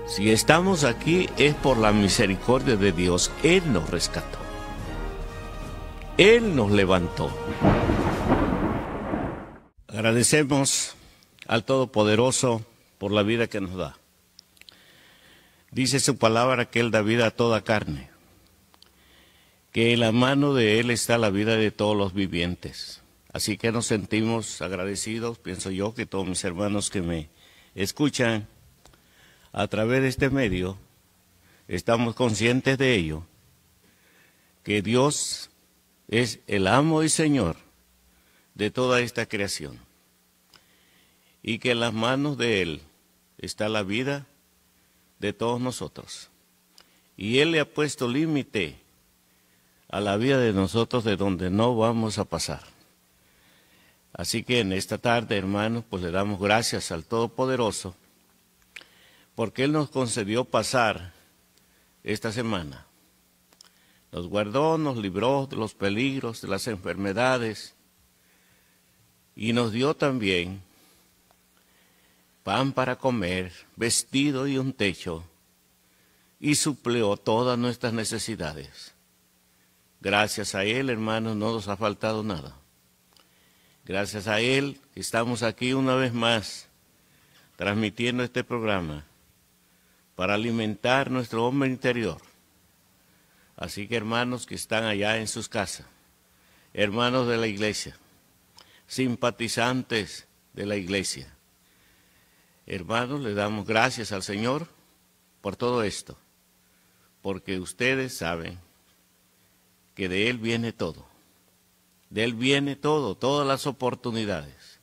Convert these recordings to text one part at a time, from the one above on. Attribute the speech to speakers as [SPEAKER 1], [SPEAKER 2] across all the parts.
[SPEAKER 1] Si estamos aquí es por la misericordia de Dios. Él nos rescató. Él nos levantó. Agradecemos al Todopoderoso por la vida que nos da. Dice su palabra que Él da vida a toda carne, que en la mano de Él está la vida de todos los vivientes. Así que nos sentimos agradecidos, pienso yo, que todos mis hermanos que me escuchan a través de este medio, estamos conscientes de ello, que Dios es el amo y Señor de toda esta creación, y que en las manos de Él está la vida de todos nosotros. Y Él le ha puesto límite a la vida de nosotros de donde no vamos a pasar. Así que en esta tarde, hermanos, pues le damos gracias al Todopoderoso, porque Él nos concedió pasar esta semana. Nos guardó, nos libró de los peligros, de las enfermedades, y nos dio también pan para comer, vestido y un techo, y suplió todas nuestras necesidades. Gracias a Él, hermanos, no nos ha faltado nada. Gracias a Él estamos aquí una vez más, transmitiendo este programa, para alimentar nuestro hombre interior. Así que hermanos que están allá en sus casas, hermanos de la iglesia, simpatizantes de la iglesia, hermanos, le damos gracias al Señor por todo esto, porque ustedes saben que de Él viene todo. De Él viene todo, todas las oportunidades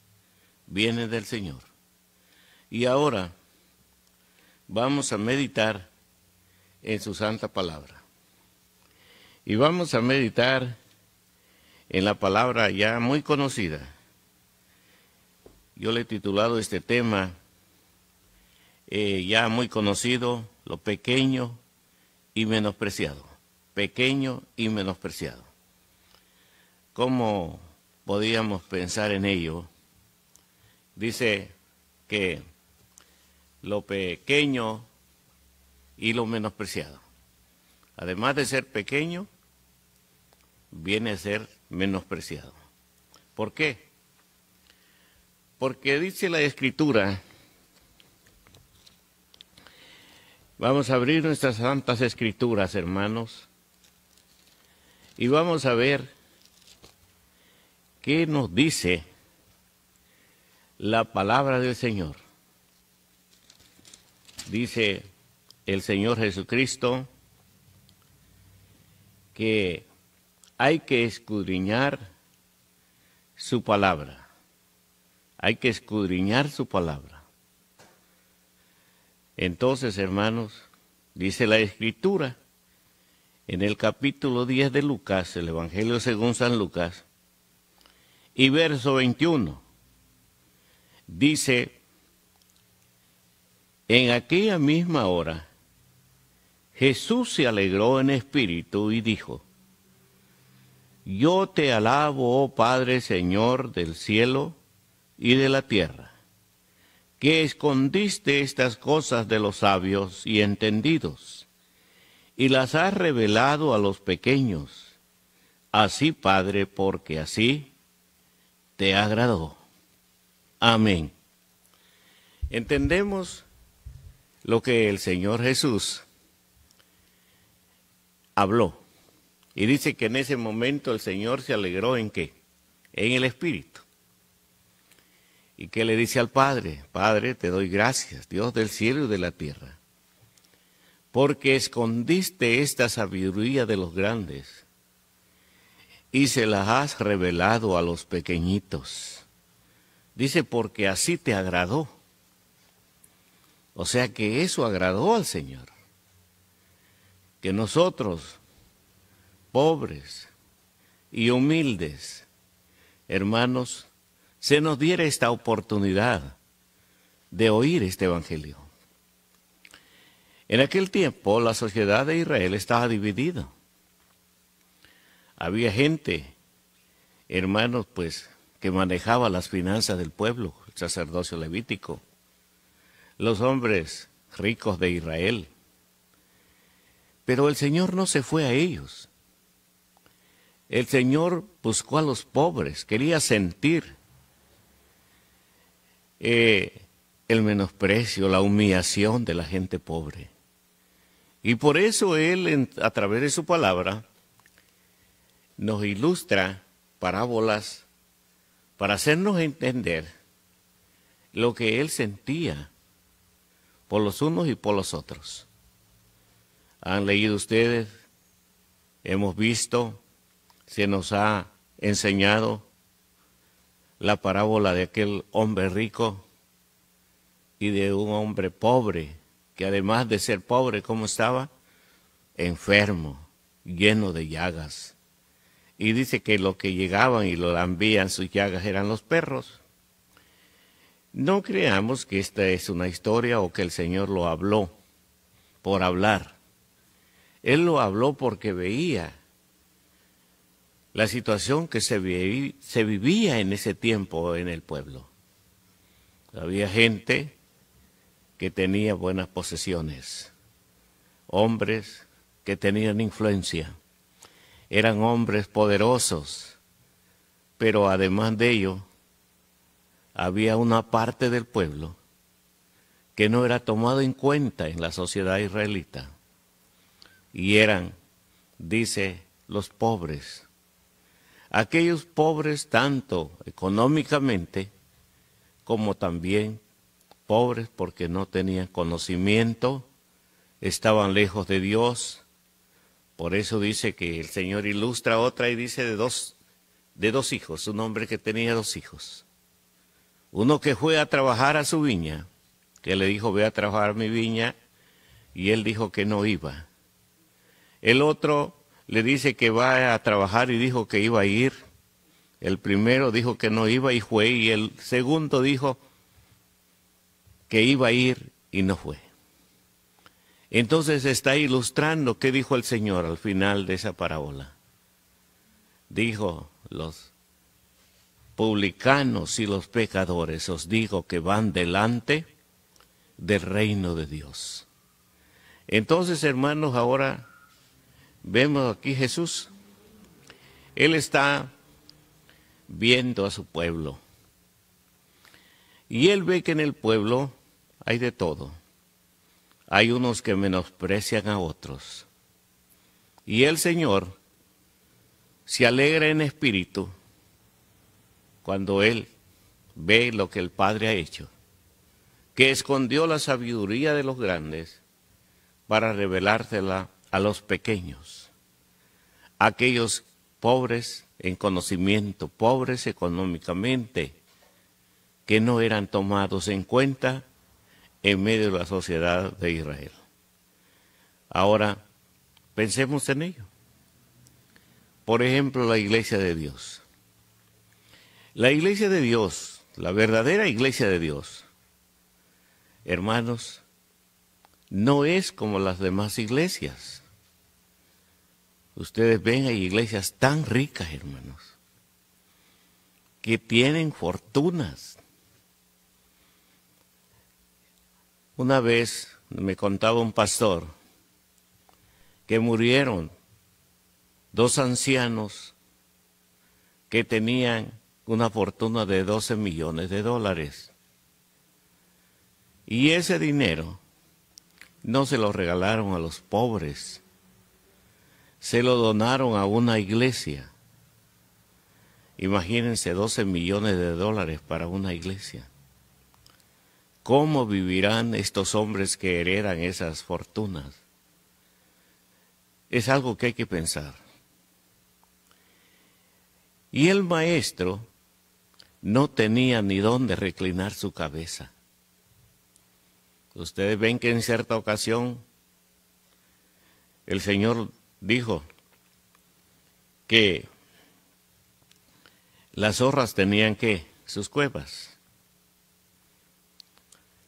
[SPEAKER 1] vienen del Señor. Y ahora vamos a meditar en su santa palabra. Y vamos a meditar en la palabra ya muy conocida. Yo le he titulado este tema, ya muy conocido, lo pequeño y menospreciado. Pequeño y menospreciado. ¿Cómo podíamos pensar en ello? Dice que lo pequeño y lo menospreciado, además de ser pequeño, viene a ser menospreciado. ¿Por qué? Porque dice la Escritura, vamos a abrir nuestras santas Escrituras, hermanos, y vamos a ver qué nos dice la palabra del Señor. Dice el Señor Jesucristo que hay que escudriñar su palabra. Hay que escudriñar su palabra. Entonces, hermanos, dice la Escritura en el capítulo 10 de Lucas, el Evangelio según San Lucas, y verso 21, dice: en aquella misma hora, Jesús se alegró en espíritu y dijo: yo te alabo, oh Padre, Señor del cielo y de la tierra, que escondiste estas cosas de los sabios y entendidos, y las has revelado a los pequeños. Así, Padre, porque así te agradó. Amén. Entendemos lo que el Señor Jesús habló. Y dice que en ese momento el Señor se alegró ¿en qué? En el Espíritu. ¿Y qué le dice al Padre? Padre, te doy gracias, Dios del cielo y de la tierra, porque escondiste esta sabiduría de los grandes y se las has revelado a los pequeñitos. Dice, porque así te agradó. O sea que eso agradó al Señor. Que nosotros, pobres y humildes, hermanos, se nos diera esta oportunidad de oír este Evangelio. En aquel tiempo la sociedad de Israel estaba dividida. Había gente, hermanos, pues, que manejaba las finanzas del pueblo, el sacerdocio levítico. Los hombres ricos de Israel. Pero el Señor no se fue a ellos. El Señor buscó a los pobres, quería sentir el menosprecio, la humillación de la gente pobre. Y por eso Él, a través de su palabra, nos ilustra parábolas para hacernos entender lo que Él sentía por los unos y por los otros. ¿Han leído ustedes? Hemos visto, se nos ha enseñado la parábola de aquel hombre rico y de un hombre pobre, que además de ser pobre, ¿cómo estaba? Enfermo, lleno de llagas. Y dice que los que llegaban y lo lambían sus llagas eran los perros. No creamos que esta es una historia o que el Señor lo habló por hablar. Él lo habló porque veía la situación que se vivía en ese tiempo en el pueblo. Había gente que tenía buenas posesiones, hombres que tenían influencia, eran hombres poderosos, pero además de ello, había una parte del pueblo que no era tomado en cuenta en la sociedad israelita, y eran, dice, los pobres. Aquellos pobres tanto económicamente como también pobres porque no tenían conocimiento, estaban lejos de Dios. Por eso dice que el Señor ilustra otra y dice de dos hijos, un hombre que tenía 2 hijos. Uno que fue a trabajar a su viña, que le dijo, ve a trabajar a mi viña, y él dijo que no iba. El otro le dice que va a trabajar y dijo que iba a ir. El primero dijo que no iba y fue, y el segundo dijo que iba a ir y no fue. Entonces está ilustrando qué dijo el Señor al final de esa parábola. Dijo, los publicanos y los pecadores os digo que van delante del reino de Dios. Entonces, hermanos, ahora vemos aquí Jesús. Él está viendo a su pueblo. Y él ve que en el pueblo hay de todo. Hay unos que menosprecian a otros. Y el Señor se alegra en espíritu cuando Él ve lo que el Padre ha hecho, que escondió la sabiduría de los grandes para revelársela a los pequeños, aquellos pobres en conocimiento, pobres económicamente, que no eran tomados en cuenta en medio de la sociedad de Israel. Ahora, pensemos en ello. Por ejemplo, la iglesia de Dios. La iglesia de Dios, la verdadera iglesia de Dios, hermanos, no es como las demás iglesias. Ustedes ven, hay iglesias tan ricas, hermanos, que tienen fortunas. Una vez me contaba un pastor que murieron 2 ancianos que tenían una fortuna de $12 millones. Y ese dinero no se lo regalaron a los pobres, se lo donaron a una iglesia. Imagínense $12 millones para una iglesia. ¿Cómo vivirán estos hombres que heredan esas fortunas? Es algo que hay que pensar. Y el maestro no tenía ni dónde reclinar su cabeza. Ustedes ven que en cierta ocasión el Señor dijo que las zorras tenían ¿qué? Sus cuevas.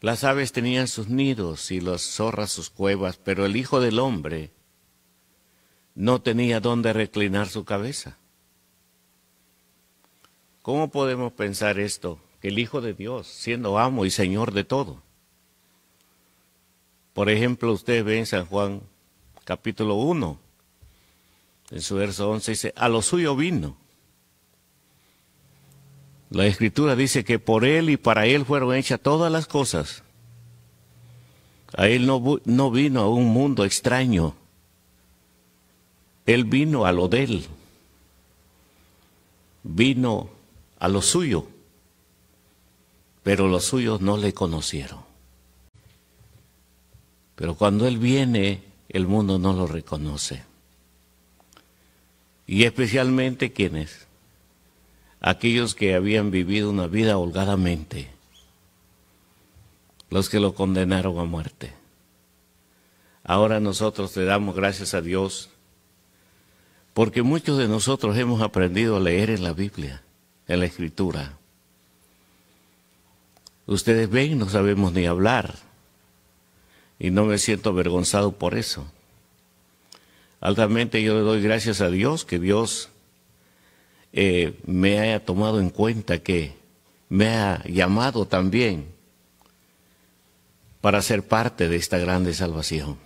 [SPEAKER 1] Las aves tenían sus nidos y las zorras sus cuevas, pero el Hijo del Hombre no tenía dónde reclinar su cabeza. ¿Cómo podemos pensar esto? Que el Hijo de Dios, siendo amo y Señor de todo, Por ejemplo, usted ve en San Juan capítulo 1, en su verso 11 dice, a lo suyo vino. La Escritura dice que por Él y para Él fueron hechas todas las cosas. A Él no vino a un mundo extraño. Él vino a lo de Él. Vino a lo suyo. Pero los suyos no le conocieron. Pero cuando Él viene, el mundo no lo reconoce. Y especialmente, ¿quiénes? Aquellos que habían vivido una vida holgadamente, los que lo condenaron a muerte. Ahora nosotros le damos gracias a Dios, porque muchos de nosotros hemos aprendido a leer en la Biblia, en la Escritura. Ustedes ven, no sabemos ni hablar, y no me siento avergonzado por eso. Altamente yo le doy gracias a Dios, que Dios me haya tomado en cuenta, que me ha llamado también para ser parte de esta grande salvación,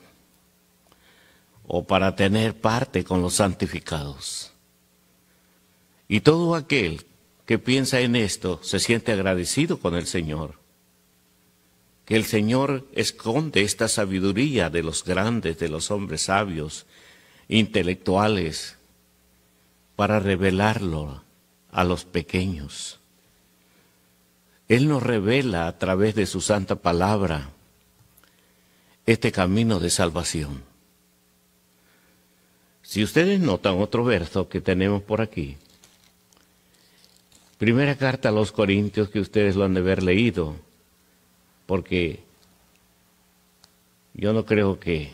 [SPEAKER 1] o para tener parte con los santificados. Y todo aquel que piensa en esto se siente agradecido con el Señor, que el Señor esconde esta sabiduría de los grandes, de los hombres sabios, intelectuales, para revelarlo a los pequeños. Él nos revela a través de su santa palabra este camino de salvación. Si ustedes notan otro verso que tenemos por aquí, primera carta a los Corintios, que ustedes lo han de haber leído, porque yo no creo que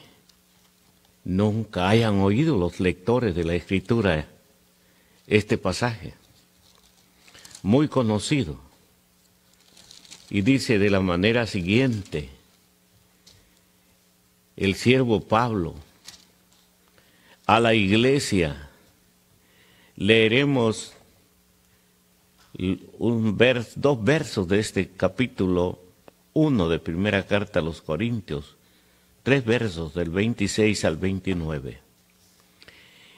[SPEAKER 1] nunca hayan oído los lectores de la Escritura este pasaje, muy conocido, y dice de la manera siguiente, el siervo Pablo a la iglesia. Leeremos dos versos de este capítulo 1 de primera carta a los Corintios, 3 versos del 26 al 29.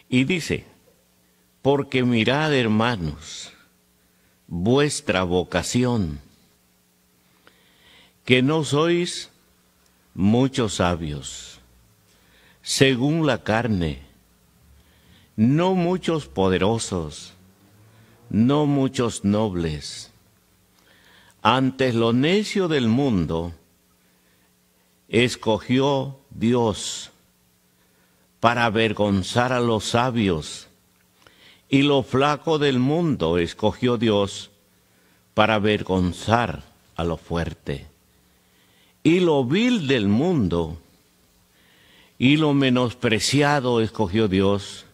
[SPEAKER 1] Y dice, porque mirad, hermanos, vuestra vocación, que no sois muchos sabios, según la carne, no muchos poderosos, no muchos nobles. Antes lo necio del mundo escogió Dios para avergonzar a los sabios, y lo flaco del mundo escogió Dios para avergonzar a lo fuerte. Y lo vil del mundo y lo menospreciado escogió Dios,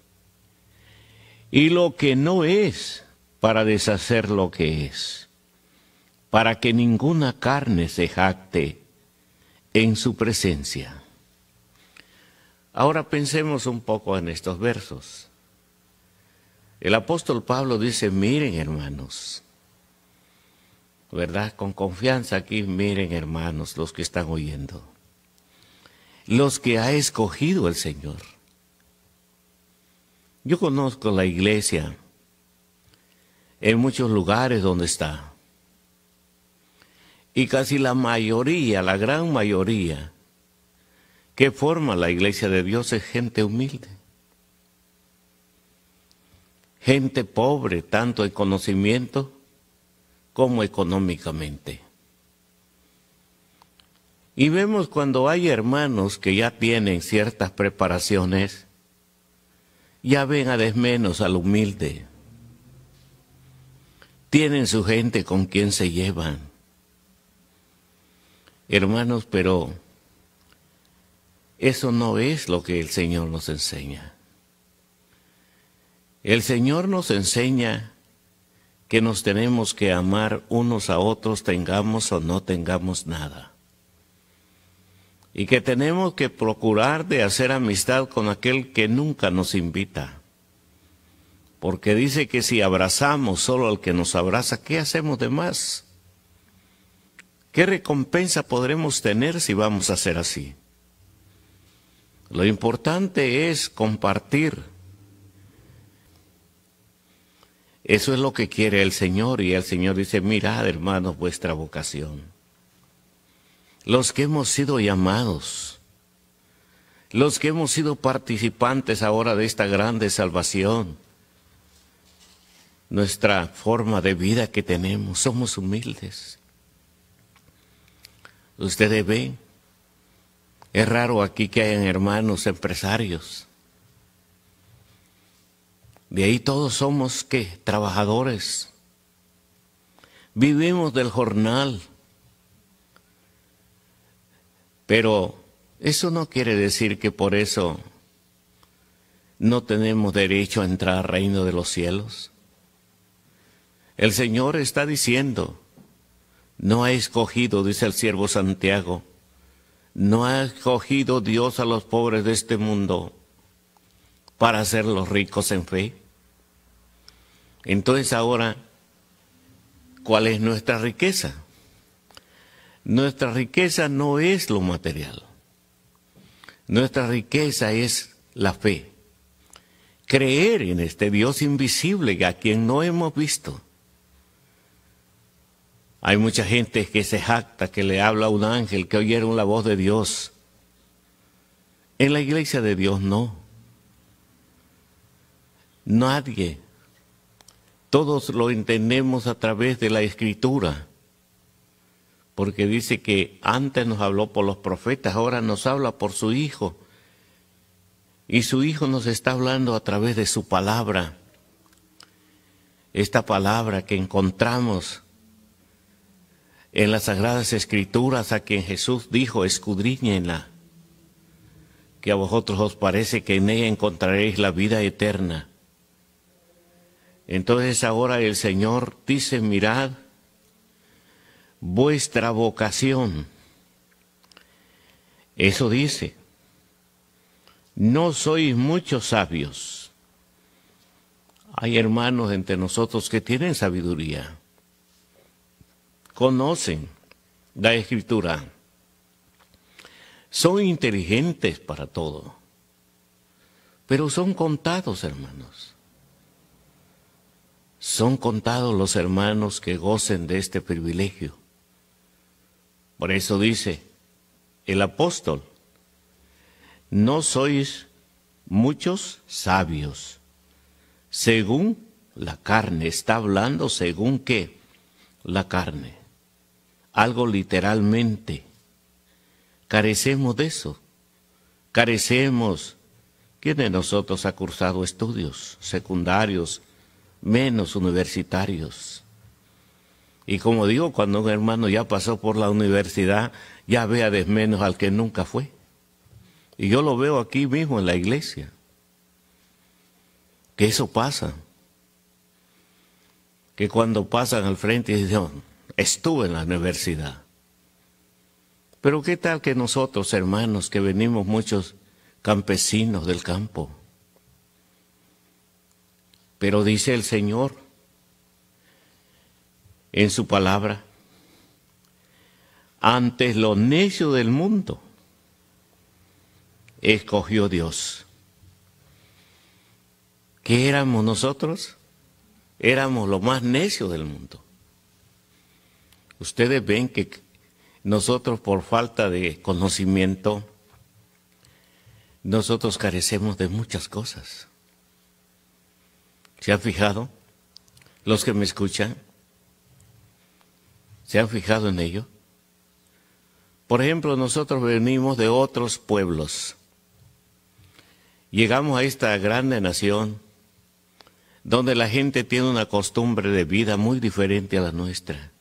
[SPEAKER 1] y lo que no es para deshacer lo que es, para que ninguna carne se jacte en su presencia. Ahora pensemos un poco en estos versos. El apóstol Pablo dice, miren hermanos, ¿verdad? Con confianza aquí, miren hermanos, los que están oyendo, los que ha escogido el Señor. Yo conozco la iglesia en muchos lugares donde está, y casi la mayoría, la gran mayoría que forma la iglesia de Dios es gente humilde. Gente pobre, tanto en conocimiento como económicamente. Y vemos cuando hay hermanos que ya tienen ciertas preparaciones, ya ven a desmenos al humilde. Tienen su gente con quien se llevan. Hermanos, pero eso no es lo que el Señor nos enseña. El Señor nos enseña que nos tenemos que amar unos a otros, tengamos o no tengamos nada. Y que tenemos que procurar de hacer amistad con aquel que nunca nos invita. Porque dice que si abrazamos solo al que nos abraza, ¿qué hacemos de más? ¿Qué recompensa podremos tener si vamos a ser así? Lo importante es compartir. Eso es lo que quiere el Señor, y el Señor dice: mirad, hermanos, vuestra vocación. Los que hemos sido llamados, los que hemos sido participantes ahora de esta grande salvación, nuestra forma de vida que tenemos, somos humildes. Ustedes ven, es raro aquí que hayan hermanos empresarios. De ahí todos somos, ¿qué? Trabajadores. Vivimos del jornal. Pero eso no quiere decir que por eso no tenemos derecho a entrar al reino de los cielos. El Señor está diciendo: no ha escogido, dice el siervo Santiago, no ha escogido Dios a los pobres de este mundo para hacerlos ricos en fe. Entonces ahora, ¿cuál es nuestra riqueza? Nuestra riqueza no es lo material. Nuestra riqueza es la fe. Creer en este Dios invisible a quien no hemos visto. Hay mucha gente que se jacta, que le habla a un ángel, que oyeron la voz de Dios. En la iglesia de Dios no. Nadie. Todos lo entendemos a través de la Escritura. Porque dice que antes nos habló por los profetas, ahora nos habla por su Hijo. Y su Hijo nos está hablando a través de su palabra. Esta palabra que encontramos en las Sagradas Escrituras, a quien Jesús dijo: escudriñenla, que a vosotros os parece que en ella encontraréis la vida eterna. Entonces ahora el Señor dice: mirad vuestra vocación. Eso dice: no sois muchos sabios. Hay hermanos entre nosotros que tienen sabiduría, conocen la Escritura, son inteligentes para todo, pero son contados, hermanos. Son contados los hermanos que gocen de este privilegio. Por eso dice el apóstol: no sois muchos sabios, según la carne. Está hablando según qué, la carne. Algo literalmente. Carecemos de eso. Carecemos. ¿Quién de nosotros ha cursado estudios secundarios, menos universitarios? Y como digo, cuando un hermano ya pasó por la universidad, ya ve a desmenos al que nunca fue. Y yo lo veo aquí mismo en la iglesia, que eso pasa. Que cuando pasan al frente y dicen: estuve en la universidad. Pero qué tal que nosotros, hermanos, que venimos muchos campesinos del campo. Pero dice el Señor en su palabra: antes lo necio del mundo escogió Dios. ¿Qué éramos nosotros? Éramos lo más necio del mundo. Ustedes ven que nosotros, por falta de conocimiento, nosotros carecemos de muchas cosas. ¿Se han fijado? Los que me escuchan, ¿se han fijado en ello? Por ejemplo, nosotros venimos de otros pueblos. Llegamos a esta grande nación donde la gente tiene una costumbre de vida muy diferente a la nuestra.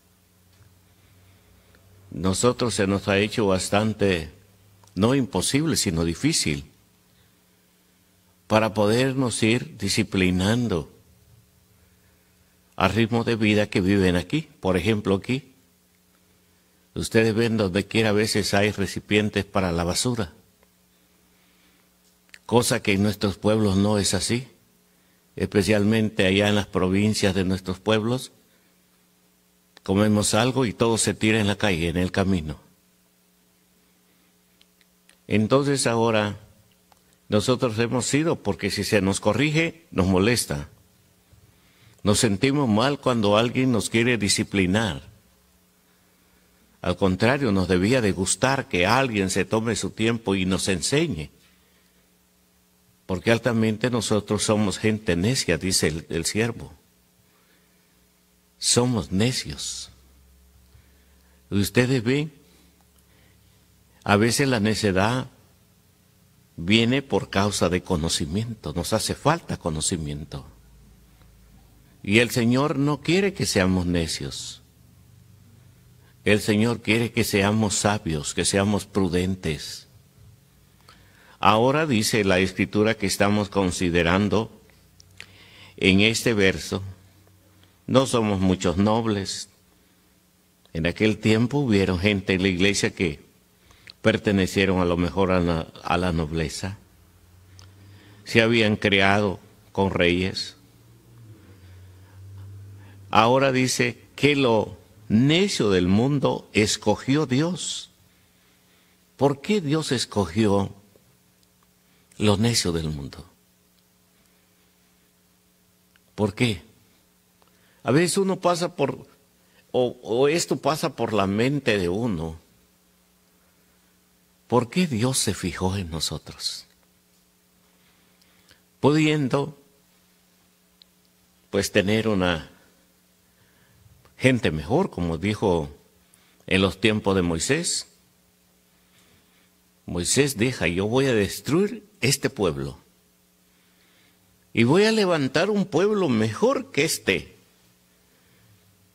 [SPEAKER 1] Nosotros se nos ha hecho bastante, no imposible, sino difícil, para podernos ir disciplinando al ritmo de vida que viven aquí. Por ejemplo, aquí, ustedes ven donde quiera a veces hay recipientes para la basura, cosa que en nuestros pueblos no es así, especialmente allá en las provincias de nuestros pueblos. Comemos algo y todo se tira en la calle, en el camino. Entonces ahora nosotros hemos sido, porque si se nos corrige, nos molesta. Nos sentimos mal cuando alguien nos quiere disciplinar. Al contrario, nos debía de gustar que alguien se tome su tiempo y nos enseñe. Porque altamente nosotros somos gente necia, dice el siervo. Somos necios. Ustedes ven, a veces la necedad viene por causa de conocimiento. Nos hace falta conocimiento. Y el Señor no quiere que seamos necios. El Señor quiere que seamos sabios, que seamos prudentes. Ahora dice la Escritura que estamos considerando en este verso, no somos muchos nobles. En aquel tiempo hubieron gente en la iglesia que pertenecieron a lo mejor a la nobleza. Se habían creado con reyes. Ahora dice que lo necio del mundo escogió Dios. ¿Por qué Dios escogió lo necio del mundo? ¿Por qué? A veces uno pasa por, o esto pasa por la mente de uno. ¿Por qué Dios se fijó en nosotros? Pudiendo, pues, tener una gente mejor, como dijo en los tiempos de Moisés. Moisés deja, yo voy a destruir este pueblo. Y voy a levantar un pueblo mejor que este.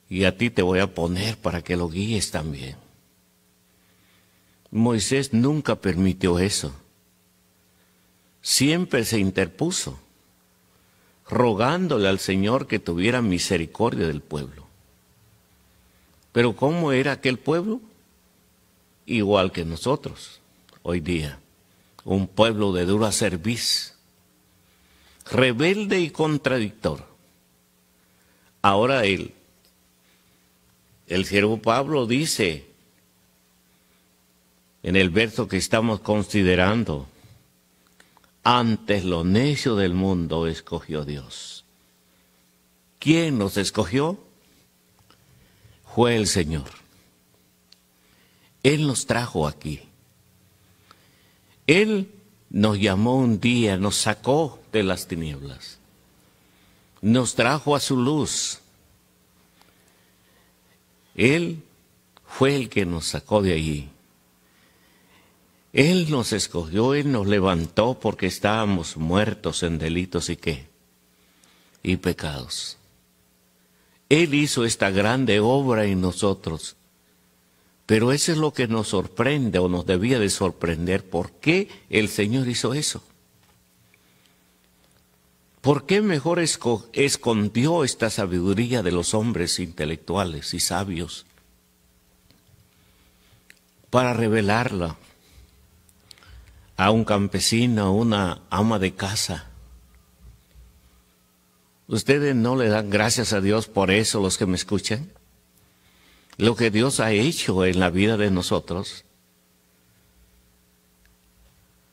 [SPEAKER 1] Y a ti te voy a poner para que lo guíes también. Moisés nunca permitió eso. Siempre se interpuso, rogándole al Señor que tuviera misericordia del pueblo. Pero ¿cómo era aquel pueblo? Igual que nosotros hoy día. Un pueblo de dura cerviz, rebelde y contradictor. Ahora el siervo Pablo dice en el verso que estamos considerando, antes lo necio del mundo escogió Dios. ¿Quién nos escogió? Fue el Señor. Él nos trajo aquí. Él nos llamó un día, nos sacó de las tinieblas. Nos trajo a su luz. Él fue el que nos sacó de allí. Él nos escogió, Él nos levantó porque estábamos muertos en delitos y qué, y pecados. Él hizo esta grande obra en nosotros, pero eso es lo que nos sorprende o nos debía de sorprender. ¿Por qué el Señor hizo eso? ¿Por qué mejor escondió esta sabiduría de los hombres intelectuales y sabios para revelarla a un campesino, a una ama de casa? ¿Ustedes no le dan gracias a Dios por eso, los que me escuchan? Lo que Dios ha hecho en la vida de nosotros.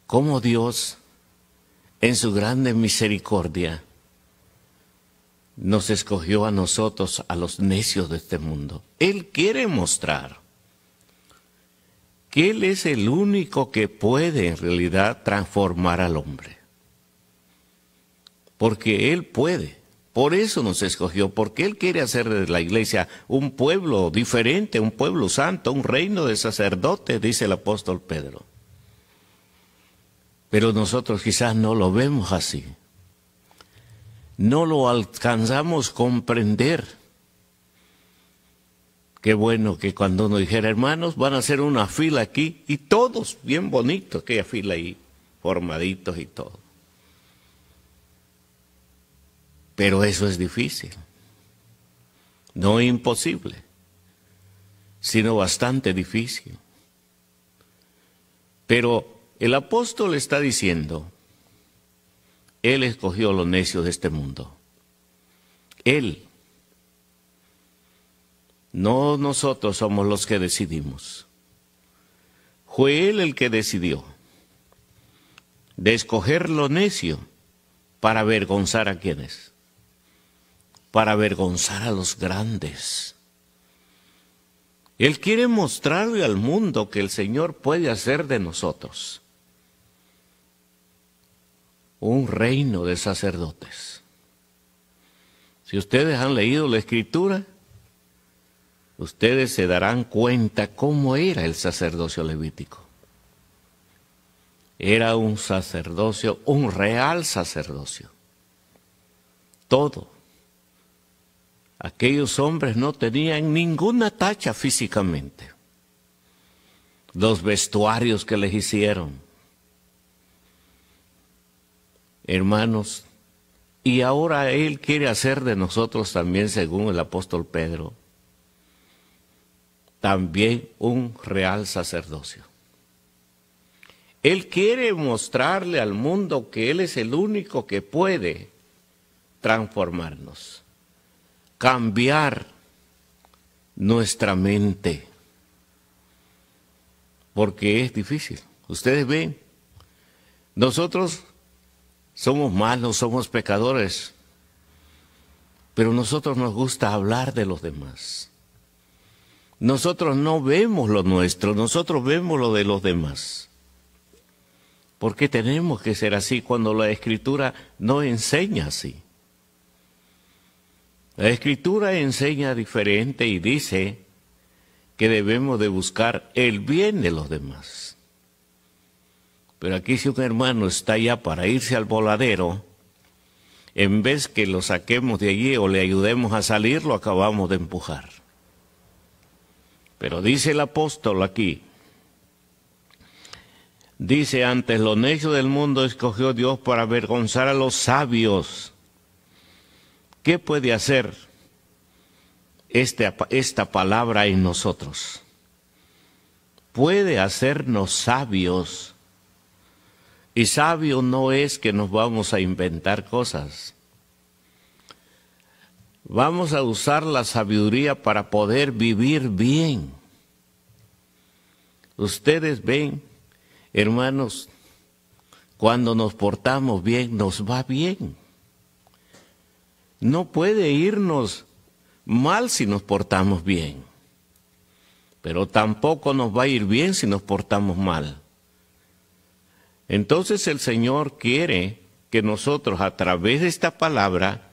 [SPEAKER 1] Cómo Dios, en su grande misericordia, nos escogió a nosotros, a los necios de este mundo. Él quiere mostrar que Él es el único que puede en realidad transformar al hombre. Porque Él puede. Por eso nos escogió, porque Él quiere hacer de la iglesia un pueblo diferente, un pueblo santo, un reino de sacerdotes, dice el apóstol Pedro. Pero nosotros quizás no lo vemos así. No lo alcanzamos a comprender. Qué bueno que cuando uno dijera, hermanos, van a hacer una fila aquí, y todos bien bonitos, aquella fila ahí, formaditos y todo. Pero eso es difícil. No imposible, sino bastante difícil. Pero el apóstol está diciendo, Él escogió lo necio de este mundo. Él. No nosotros somos los que decidimos. Fue Él el que decidió. de escoger lo necio para avergonzar a quienes, para avergonzar a los grandes. Él quiere mostrarle al mundo que el Señor puede hacer de nosotros un reino de sacerdotes. Si ustedes han leído la Escritura, ustedes se darán cuenta cómo era el sacerdocio levítico. Era un sacerdocio, un real sacerdocio. Todo. Aquellos hombres no tenían ninguna tacha físicamente. Los vestuarios que les hicieron. Hermanos, y ahora Él quiere hacer de nosotros también, según el apóstol Pedro, también un real sacerdocio. Él quiere mostrarle al mundo que Él es el único que puede transformarnos, cambiar nuestra mente, porque es difícil. Ustedes ven, nosotros somos malos, somos pecadores, pero a nosotros nos gusta hablar de los demás. Nosotros no vemos lo nuestro, nosotros vemos lo de los demás. ¿Por qué tenemos que ser así cuando la Escritura no enseña así? La Escritura enseña diferente y dice que debemos de buscar el bien de los demás. Pero aquí si un hermano está ya para irse al voladero, en vez que lo saquemos de allí o le ayudemos a salir, lo acabamos de empujar. Pero dice el apóstol aquí, dice, antes lo necio del mundo escogió Dios para avergonzar a los sabios. ¿Qué puede hacer esta palabra en nosotros? Puede hacernos sabios. Y sabio no es que nos vamos a inventar cosas. Vamos a usar la sabiduría para poder vivir bien. Ustedes ven, hermanos, cuando nos portamos bien, nos va bien. No puede irnos mal si nos portamos bien, pero tampoco nos va a ir bien si nos portamos mal. Entonces el Señor quiere que nosotros a través de esta palabra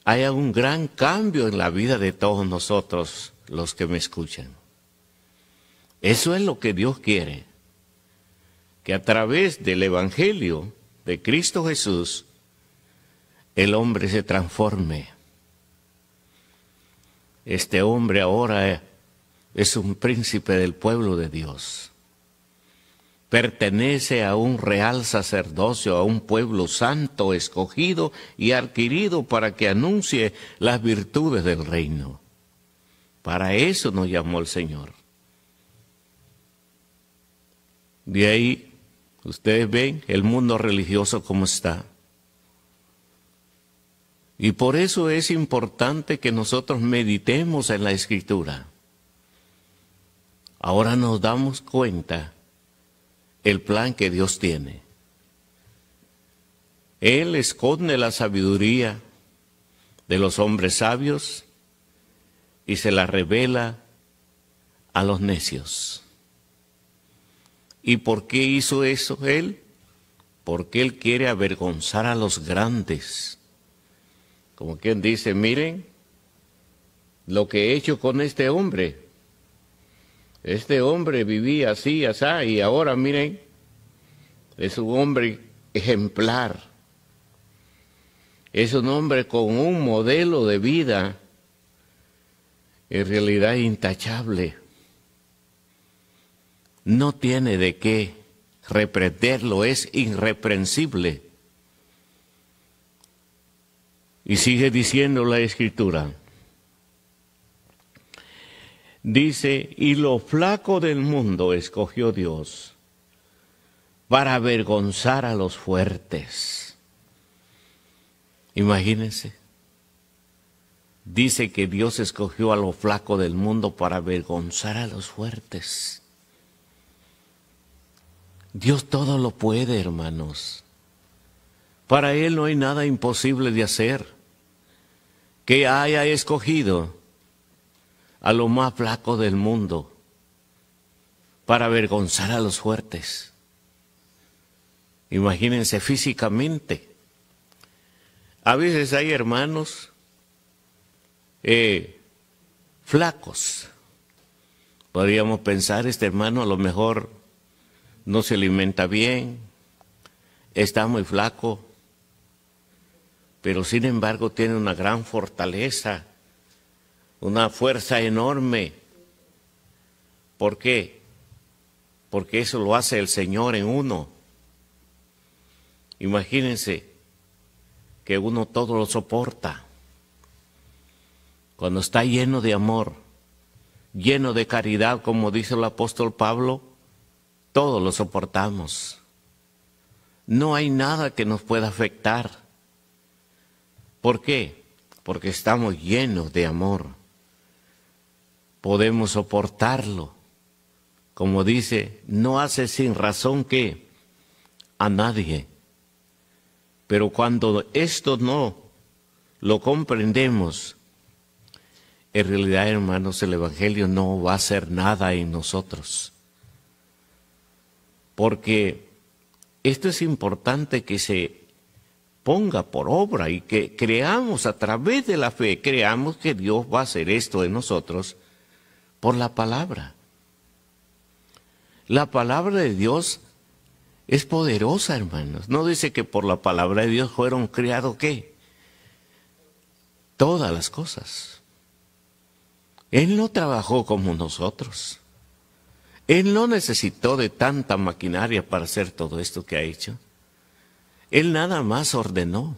[SPEAKER 1] haya un gran cambio en la vida de todos nosotros, los que me escuchan. Eso es lo que Dios quiere, que a través del Evangelio de Cristo Jesús, el hombre se transforme. Este hombre ahora es un príncipe del pueblo de Dios. Pertenece a un real sacerdocio, a un pueblo santo, escogido y adquirido para que anuncie las virtudes del reino. Para eso nos llamó el Señor. De ahí, ustedes ven el mundo religioso como está. Y por eso es importante que nosotros meditemos en la Escritura. Ahora nos damos cuenta el plan que Dios tiene. Él esconde la sabiduría de los hombres sabios y se la revela a los necios. ¿Y por qué hizo eso Él? Porque Él quiere avergonzar a los grandes. Como quien dice, miren lo que he hecho con este hombre. Este hombre vivía así, así, y ahora miren, es un hombre ejemplar. Es un hombre con un modelo de vida, en realidad intachable. No tiene de qué reprenderlo, es irreprensible. Y sigue diciendo la Escritura. Dice, y lo flaco del mundo escogió Dios para avergonzar a los fuertes. Imagínense. Dice que Dios escogió a lo flaco del mundo para avergonzar a los fuertes. Dios todo lo puede, hermanos. Para Él no hay nada imposible de hacer. Que haya escogido a lo más flaco del mundo para avergonzar a los fuertes. Imagínense físicamente. A veces hay hermanos flacos. Podríamos pensar, este hermano a lo mejor no se alimenta bien, está muy flaco, pero sin embargo tiene una gran fortaleza, una fuerza enorme. ¿Por qué? Porque eso lo hace el Señor en uno. Imagínense que uno todo lo soporta. Cuando está lleno de amor, lleno de caridad, como dice el apóstol Pablo, todo lo soportamos. No hay nada que nos pueda afectar. ¿Por qué? Porque estamos llenos de amor. Podemos soportarlo. Como dice, no hace sin razón que a nadie. Pero cuando esto no lo comprendemos, en realidad, hermanos, el Evangelio no va a hacer nada en nosotros. Porque esto es importante que se ponga por obra y que creamos a través de la fe, creamos que Dios va a hacer esto en nosotros por la palabra. La palabra de Dios es poderosa, hermanos. No dice que por la palabra de Dios fueron creados, ¿qué? Todas las cosas. Él no trabajó como nosotros. Él no necesitó de tanta maquinaria para hacer todo esto que ha hecho. Él nada más ordenó.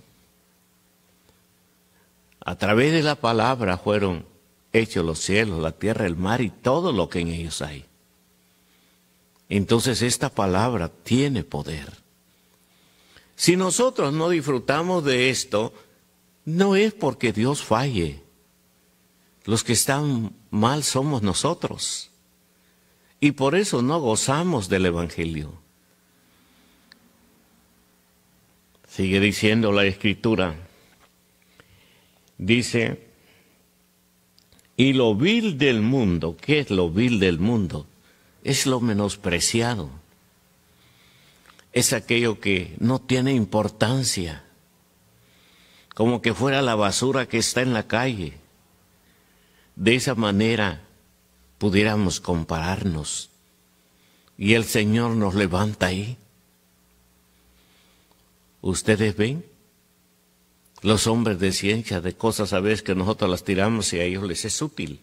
[SPEAKER 1] A través de la palabra fueron hechos los cielos, la tierra, el mar y todo lo que en ellos hay. Entonces esta palabra tiene poder. Si nosotros no disfrutamos de esto, no es porque Dios falle. Los que están mal somos nosotros. Y por eso no gozamos del Evangelio. Sigue diciendo la Escritura. Dice, y lo vil del mundo, ¿qué es lo vil del mundo? Es lo menospreciado. Es aquello que no tiene importancia. Como que fuera la basura que está en la calle. De esa manera pudiéramos compararnos. Y el Señor nos levanta ahí. Ustedes ven los hombres de ciencia, de cosas a veces que nosotros las tiramos y a ellos les es útil.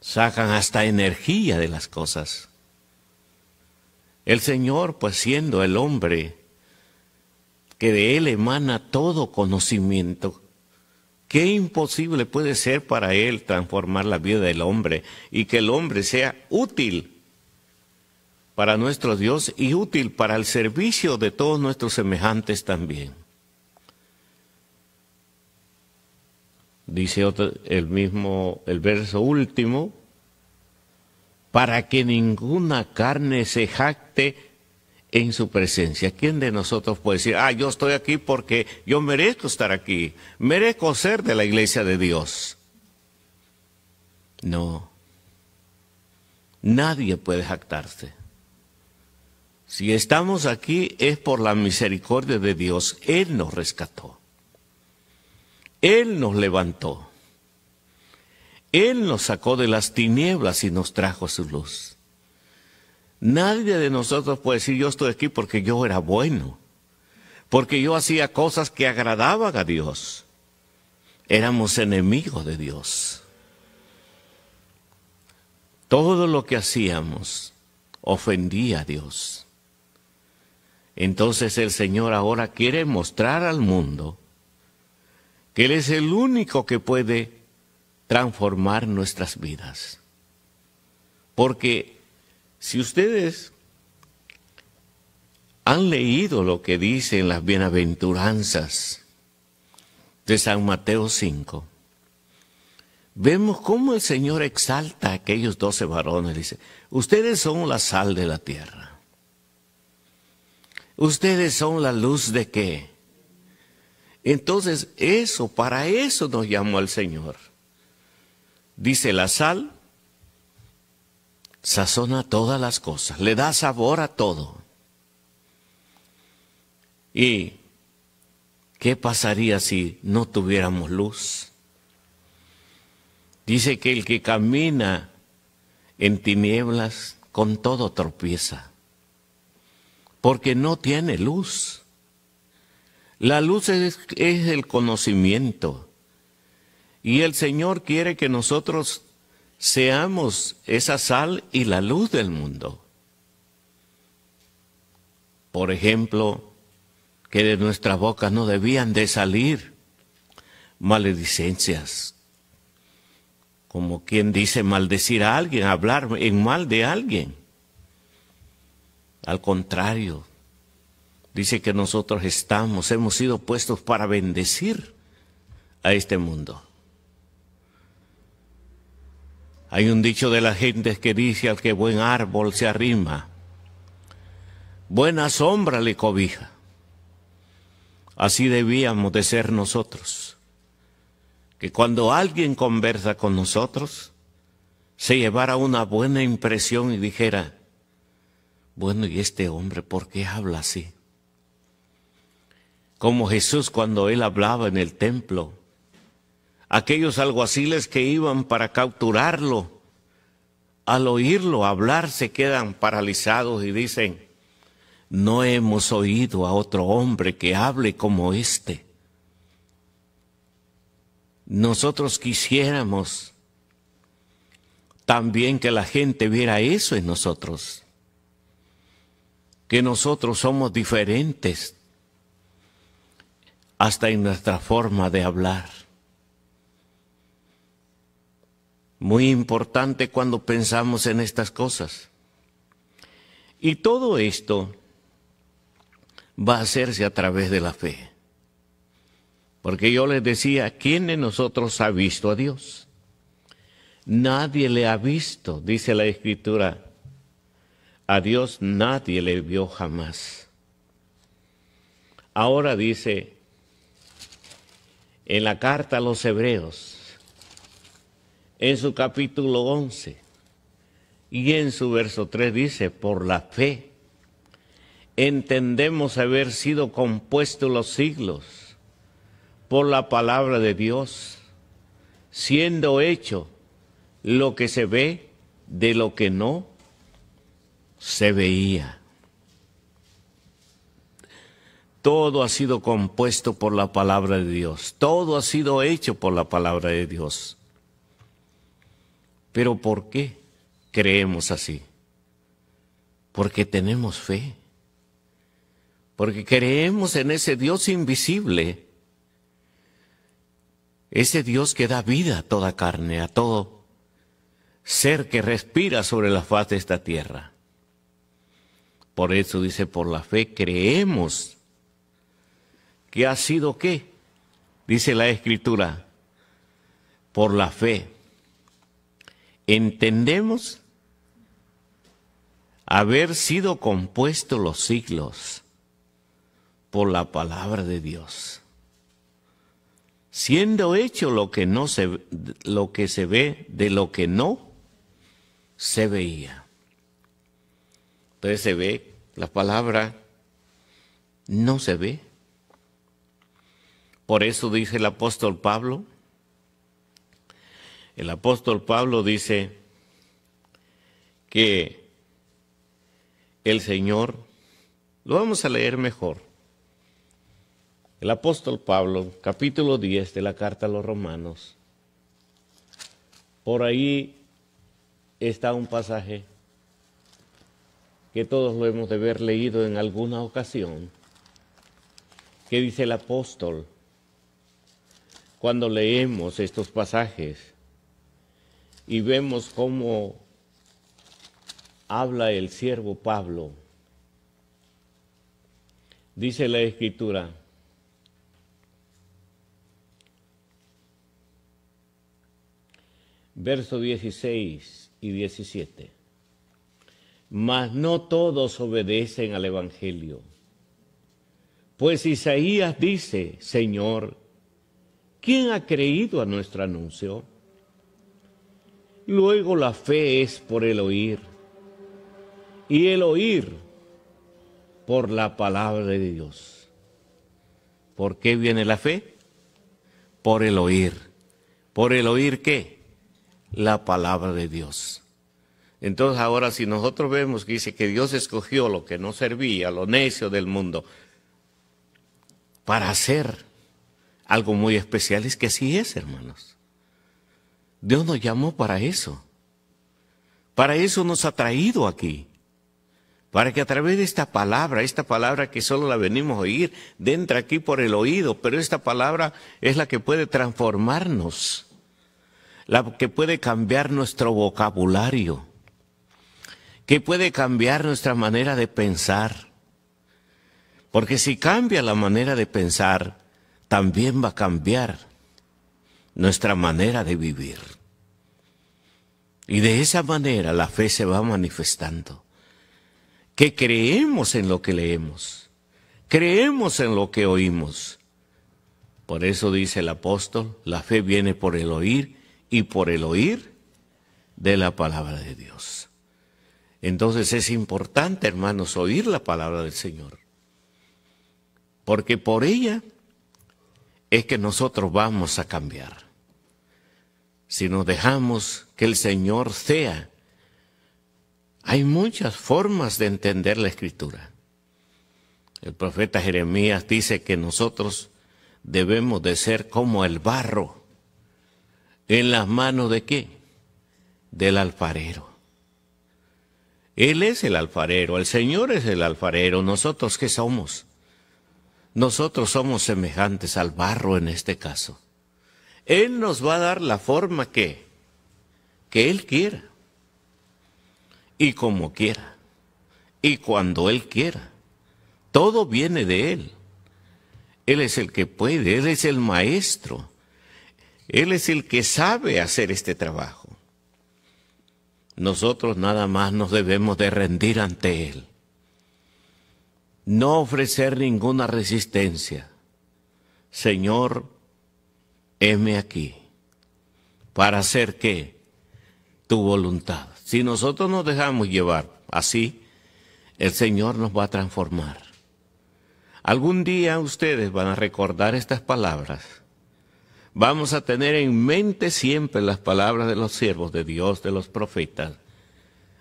[SPEAKER 1] Sacan hasta energía de las cosas. El Señor, pues siendo el hombre, que de Él emana todo conocimiento, qué imposible puede ser para Él transformar la vida del hombre y que el hombre sea útil para nuestro Dios y útil para el servicio de todos nuestros semejantes también. Dice el verso último, para que ninguna carne se jacte en su presencia. ¿Quién de nosotros puede decir, yo estoy aquí porque yo merezco estar aquí, merezco ser de la iglesia de Dios? No, nadie puede jactarse. Si estamos aquí es por la misericordia de Dios. Él nos rescató. Él nos levantó. Él nos sacó de las tinieblas y nos trajo su luz. Nadie de nosotros puede decir, yo estoy aquí porque yo era bueno, porque yo hacía cosas que agradaban a Dios. Éramos enemigos de Dios. Todo lo que hacíamos ofendía a Dios. Entonces el Señor ahora quiere mostrar al mundo que Él es el único que puede transformar nuestras vidas. Porque si ustedes han leído lo que dicen las bienaventuranzas de San Mateo 5, vemos cómo el Señor exalta a aquellos 12 varones. Dice, ustedes son la sal de la tierra. Ustedes son la luz de qué. Entonces para eso nos llamó el Señor. Dice, la sal sazona todas las cosas, le da sabor a todo. ¿Y qué pasaría si no tuviéramos luz? Dice que el que camina en tinieblas con todo tropieza, porque no tiene luz. La luz es el conocimiento, y el Señor quiere que nosotros seamos esa sal y la luz del mundo. Por ejemplo, que de nuestra boca no debían de salir maledicencias, como quien dice maldecir a alguien, hablar en mal de alguien. Al contrario, dice que nosotros hemos sido puestos para bendecir a este mundo. Hay un dicho de la gente que dice, al que buen árbol se arrima, buena sombra le cobija. Así debíamos de ser nosotros, que cuando alguien conversa con nosotros, se llevara una buena impresión y dijera, bueno, ¿y este hombre por qué habla así? Como Jesús cuando él hablaba en el templo, aquellos alguaciles que iban para capturarlo, al oírlo hablar se quedan paralizados y dicen, no hemos oído a otro hombre que hable como este. Nosotros quisiéramos también que la gente viera eso en nosotros, que nosotros somos diferentes hasta en nuestra forma de hablar. Muy importante cuando pensamos en estas cosas. Y todo esto va a hacerse a través de la fe. Porque yo les decía, ¿quién de nosotros ha visto a Dios? Nadie le ha visto, dice la Escritura. A Dios nadie le vio jamás. Ahora dice en la carta a los Hebreos, en su capítulo 11 y en su verso 3 dice, por la fe entendemos haber sido compuestos los siglos por la palabra de Dios, siendo hecho lo que se ve de lo que no se veía. Todo ha sido compuesto por la palabra de Dios, todo ha sido hecho por la palabra de Dios. ¿Pero por qué creemos así? Porque tenemos fe, porque creemos en ese Dios invisible, ese Dios que da vida a toda carne, a todo ser que respira sobre la faz de esta tierra. Por eso dice, por la fe creemos que ha sido ¿qué? Dice la Escritura, por la fe entendemos haber sido compuestos los siglos por la palabra de Dios, siendo hecho lo que se ve de lo que no se veía. Entonces se ve, la palabra no se ve. Por eso dice el apóstol Pablo, dice que el Señor, lo vamos a leer mejor. El apóstol Pablo, capítulo 10 de la carta a los Romanos, por ahí está un pasaje que todos lo hemos de haber leído en alguna ocasión, que dice el apóstol, cuando leemos estos pasajes y vemos cómo habla el siervo Pablo, dice la Escritura, versos 16 y 17. Mas no todos obedecen al Evangelio. Pues Isaías dice, Señor, ¿quién ha creído a nuestro anuncio? Luego la fe es por el oír, y el oír por la palabra de Dios. ¿Por qué viene la fe? Por el oír. ¿Por el oír qué? La palabra de Dios. Entonces ahora si nosotros vemos que dice que Dios escogió lo que no servía, lo necio del mundo, para hacer algo muy especial, es que así es, hermanos. Dios nos llamó para eso. Para eso nos ha traído aquí. Para que a través de esta palabra que solo la venimos a oír, entra aquí por el oído, pero esta palabra es la que puede transformarnos, la que puede cambiar nuestro vocabulario, que puede cambiar nuestra manera de pensar. Porque si cambia la manera de pensar, también va a cambiar nuestra manera de vivir. Y de esa manera la fe se va manifestando. Que creemos en lo que leemos, creemos en lo que oímos. Por eso dice el apóstol, la fe viene por el oír y por el oír de la palabra de Dios. Entonces es importante, hermanos, oír la palabra del Señor. Porque por ella es que nosotros vamos a cambiar. Si nos dejamos que el Señor sea. Hay muchas formas de entender la Escritura. El profeta Jeremías dice que nosotros debemos de ser como el barro. ¿En las manos de qué? Del alfarero. Él es el alfarero, el Señor es el alfarero. ¿Nosotros qué somos? Nosotros somos semejantes al barro en este caso. Él nos va a dar la forma que Él quiera. Y como quiera, y cuando Él quiera. Todo viene de Él. Él es el que puede, Él es el maestro. Él es el que sabe hacer este trabajo. Nosotros nada más nos debemos de rendir ante Él. No ofrecer ninguna resistencia. Señor, heme aquí. ¿Para hacer qué? Tu voluntad. Si nosotros nos dejamos llevar así, el Señor nos va a transformar. Algún día ustedes van a recordar estas palabras. Vamos a tener en mente siempre las palabras de los siervos de Dios, de los profetas,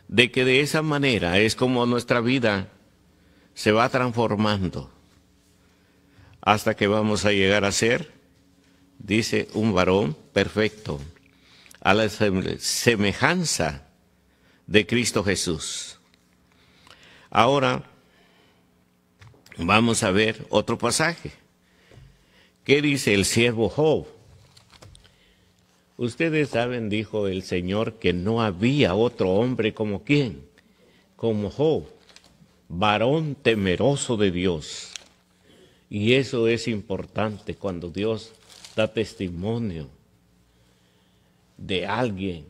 [SPEAKER 1] de que de esa manera es como nuestra vida se va transformando hasta que vamos a llegar a ser, dice, un varón perfecto, a la semejanza de Cristo Jesús. Ahora vamos a ver otro pasaje. ¿Qué dice el siervo Job? Ustedes saben, dijo el Señor, que no había otro hombre como ¿quién? Como Job, varón temeroso de Dios. Y eso es importante cuando Dios da testimonio de alguien.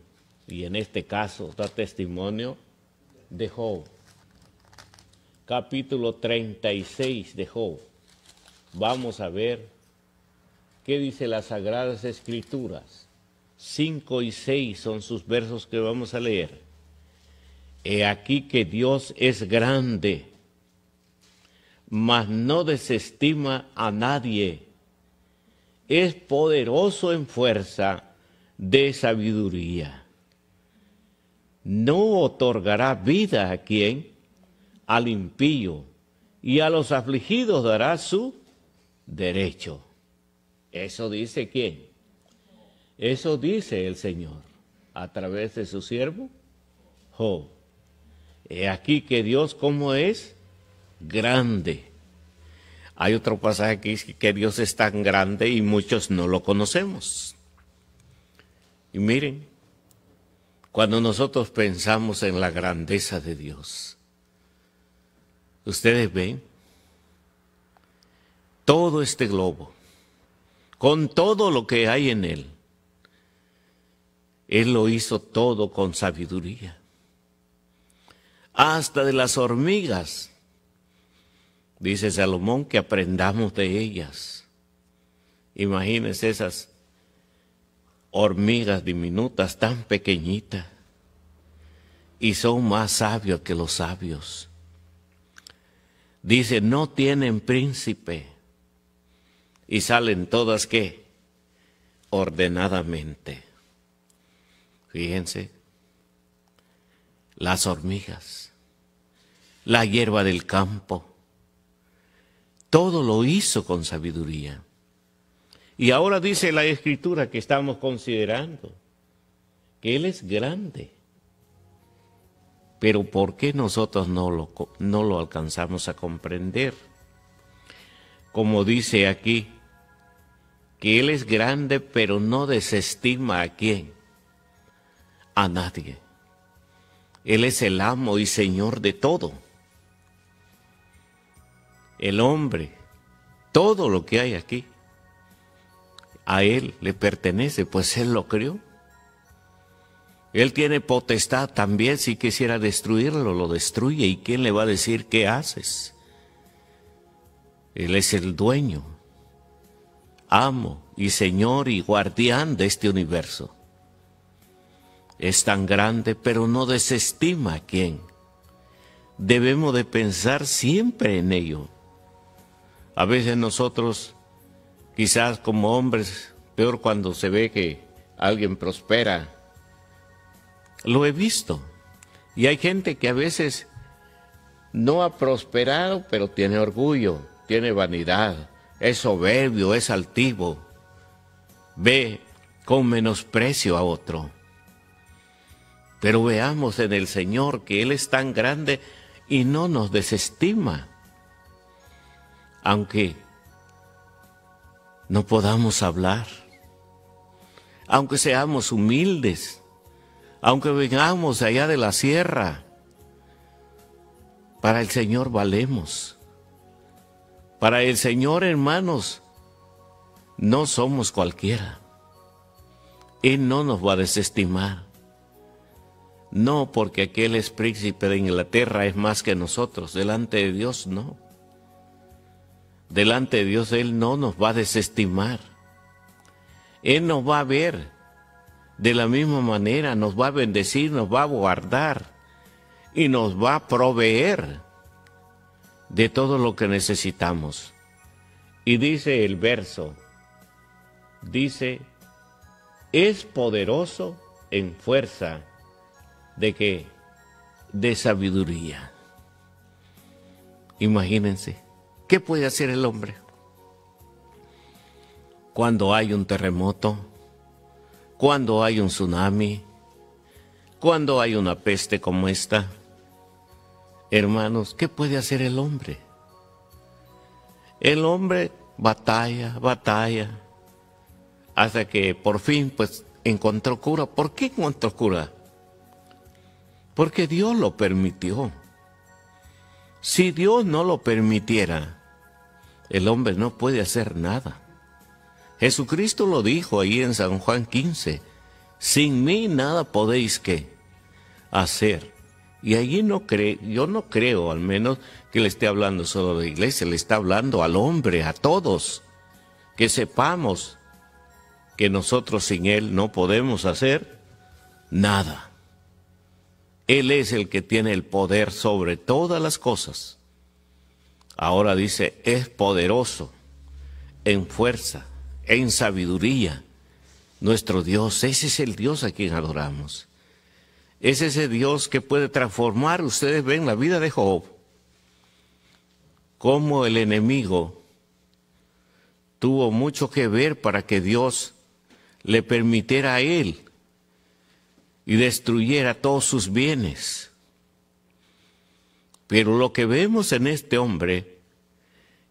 [SPEAKER 1] Y en este caso da testimonio de Job. Capítulo 36 de Job. Vamos a ver qué dice las Sagradas Escrituras. 5 y 6 son sus versos que vamos a leer. He aquí que Dios es grande, mas no desestima a nadie. Es poderoso en fuerza de sabiduría. No otorgará vida a quien, al impío, y a los afligidos dará su derecho. Eso dice ¿quién? Eso dice el Señor a través de su siervo Job. He aquí que Dios como es grande. Hay otro pasaje que dice que Dios es tan grande y muchos no lo conocemos. Y miren, cuando nosotros pensamos en la grandeza de Dios, ustedes ven todo este globo, con todo lo que hay en él. Él lo hizo todo con sabiduría. Hasta de las hormigas Dice Salomón que aprendamos de ellas. Imagínense esas hormigas diminutas tan pequeñitas y son más sabios que los sabios. Dice, no tienen príncipe y salen todas, ¿qué? Ordenadamente. Fíjense, las hormigas, la hierba del campo, todo lo hizo con sabiduría. Y ahora dice la Escritura que estamos considerando que Él es grande. Pero ¿por qué nosotros no lo alcanzamos a comprender? Como dice aquí, que Él es grande, pero no desestima a quién, a nadie. Él es el amo y Señor de todo. El hombre, todo lo que hay aquí, a Él le pertenece, pues Él lo creó. Él tiene potestad también, si quisiera destruirlo, lo destruye. ¿Y quién le va a decir qué haces? Él es el dueño, amo y Señor y guardián de este universo. Es tan grande, pero no desestima a quién. Debemos de pensar siempre en ello. A veces nosotros, quizás como hombres, peor cuando se ve que alguien prospera. Lo he visto. Y hay gente que a veces no ha prosperado, pero tiene orgullo, tiene vanidad, es soberbio, es altivo. Ve con menosprecio a otro. Pero veamos en el Señor que Él es tan grande y no nos desestima. Aunque no podamos hablar, aunque seamos humildes, aunque vengamos allá de la sierra, para el Señor valemos. Para el Señor, hermanos, no somos cualquiera. Él no nos va a desestimar. No porque aquel es príncipe de Inglaterra es más que nosotros. Delante de Dios, no. Delante de Dios Él no nos va a desestimar. Él nos va a ver de la misma manera, nos va a bendecir, nos va a guardar y nos va a proveer de todo lo que necesitamos. Y dice el verso, dice, es poderoso en fuerza de ¿qué? De sabiduría. Imagínense, ¿qué puede hacer el hombre? Cuando hay un terremoto, cuando hay un tsunami, cuando hay una peste como esta, hermanos, ¿qué puede hacer el hombre? El hombre batalla, hasta que por fin pues encontró cura. ¿Por qué encontró cura? Porque Dios lo permitió. Si Dios no lo permitiera, el hombre no puede hacer nada. Jesucristo lo dijo ahí en San Juan 15, sin mí nada podéis ¿qué? Hacer. Y allí yo no creo al menos que le esté hablando solo a la iglesia, le está hablando al hombre, a todos, que sepamos que nosotros sin Él no podemos hacer nada. Él es el que tiene el poder sobre todas las cosas. Ahora dice, es poderoso en fuerza, en sabiduría. Nuestro Dios, ese es el Dios a quien adoramos. Es ese Dios que puede transformar. Ustedes ven la vida de Job, cómo el enemigo tuvo mucho que ver para que Dios le permitiera a él y destruyera todos sus bienes. Pero lo que vemos en este hombre,